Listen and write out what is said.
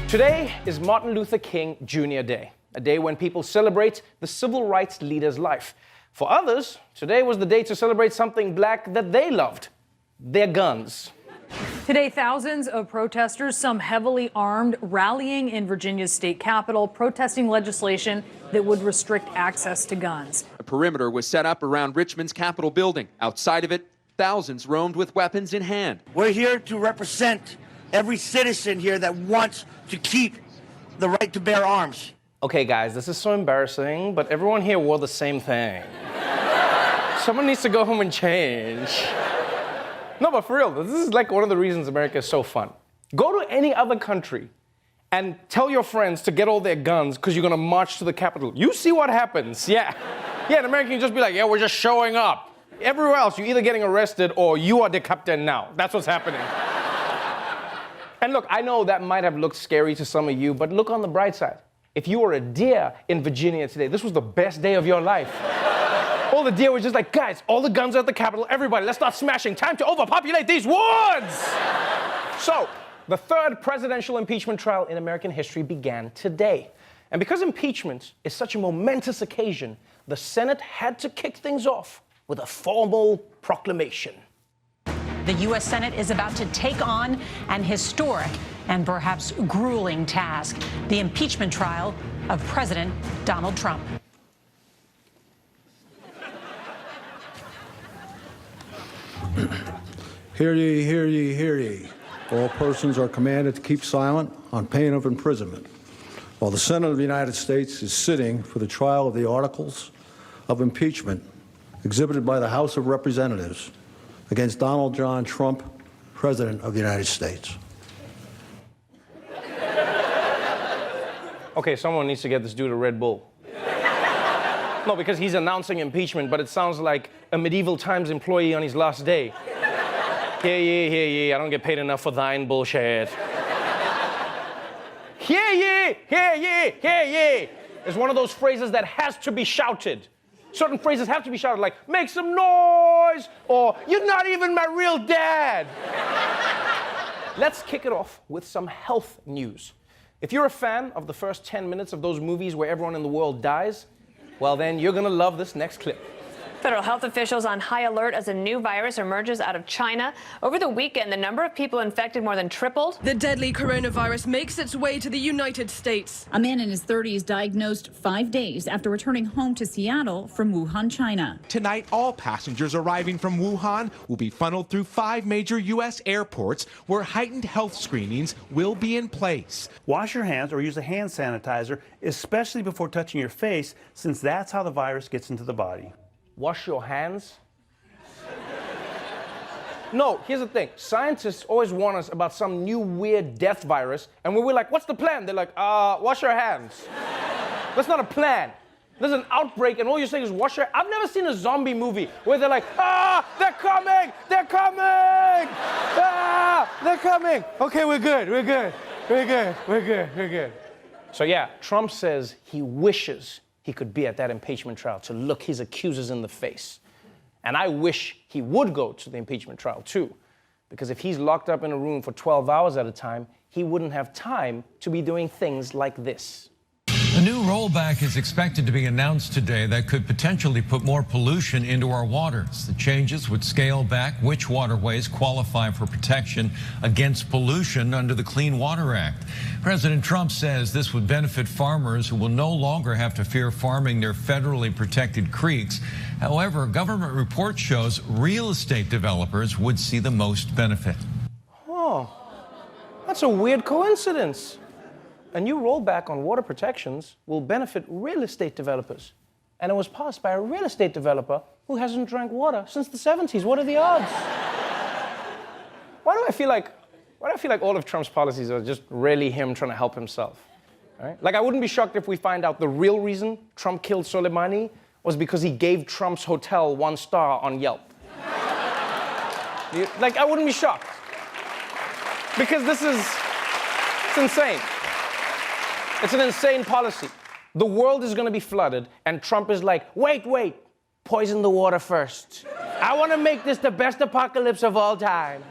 Today is Martin Luther King Jr. Day, a day when people celebrate the civil rights leader's life. For others, today was the day to celebrate something black that they loved, their guns. Today, thousands of protesters, some heavily armed, rallying in Virginia's state capitol, protesting legislation that would restrict access to guns. A perimeter was set up around Richmond's Capitol building. Outside of it, thousands roamed with weapons in hand. We're here to represent every citizen here that wants to keep the right to bear arms. Okay, guys, this is so embarrassing, but everyone here wore the same thing. Someone needs to go home and change. No, but for real, this is like one of the reasons America is so fun. Go to any other country and tell your friends to get all their guns because you're gonna march to the Capitol. You see what happens, yeah. Yeah, in America, you just be like, yeah, we're just showing up. Everywhere else, you're either getting arrested or you are the captain now. That's what's happening. And look, I know that might have looked scary to some of you, but look on the bright side. If you were a deer in Virginia today, this was the best day of your life. All the deer were just like, guys, all the guns are at the Capitol, everybody, let's start smashing. Time to overpopulate these woods! So, the third presidential impeachment trial in American history began today. And because impeachment is such a momentous occasion, the Senate had to kick things off with a formal proclamation. The U.S. Senate is about to take on an historic and perhaps grueling task, the impeachment trial of President Donald Trump. Hear ye, hear ye, hear ye. All persons are commanded to keep silent on pain of imprisonment while the Senate of the United States is sitting for the trial of the articles of impeachment exhibited by the House of Representatives against Donald John Trump, President of the United States. Okay, someone needs to get this dude a Red Bull. No, because he's announcing impeachment, but it sounds like a medieval times employee on his last day. Hear ye, hear ye, I don't get paid enough for thine bullshit. Hear ye, hear ye, hear ye. It's one of those phrases that has to be shouted. Certain phrases have to be shouted, like, make some noise, or you're not even my real dad. Let's kick it off with some health news. If you're a fan of the first 10 minutes of those movies where everyone in the world dies, well then you're gonna love this next clip. Federal health officials on high alert as a new virus emerges out of China. Over the weekend, the number of people infected more than tripled. The deadly coronavirus makes its way to the United States. A man in his 30s diagnosed 5 days after returning home to Seattle from Wuhan, China. Tonight, all passengers arriving from Wuhan will be funneled through 5 major U.S. airports where heightened health screenings will be in place. Wash your hands or use a hand sanitizer, especially before touching your face, since that's how the virus gets into the body. Wash your hands? No, here's the thing. Scientists always warn us about some new weird death virus, and when we're like, what's the plan? They're like, wash your hands. That's not a plan. There's an outbreak, and all you're saying is wash your... I've never seen a zombie movie where they're like, they're coming! They're coming! They're coming! Okay, we're good, we're good, we're good, we're good, we're good. So yeah, Trump says he wishes he could be at that impeachment trial to look his accusers in the face. And I wish he would go to the impeachment trial too, because if he's locked up in a room for 12 hours at a time, he wouldn't have time to be doing things like this. A new rollback is expected to be announced today that could potentially put more pollution into our waters. The changes would scale back which waterways qualify for protection against pollution under the Clean Water Act. President Trump says this would benefit farmers who will no longer have to fear farming near federally protected creeks. However, a government report shows real estate developers would see the most benefit. Oh, that's a weird coincidence. A new rollback on water protections will benefit real estate developers. And it was passed by a real estate developer who hasn't drank water since the 70s. What are the odds? Why do I feel like all of Trump's policies are just really him trying to help himself? Right? Like, I wouldn't be shocked if we find out the real reason Trump killed Soleimani was because he gave Trump's hotel 1 star on Yelp. Like, I wouldn't be shocked. Because it's insane. It's an insane policy. The world is going to be flooded, and Trump is like, wait, poison the water first. I want to make this the best apocalypse of all time.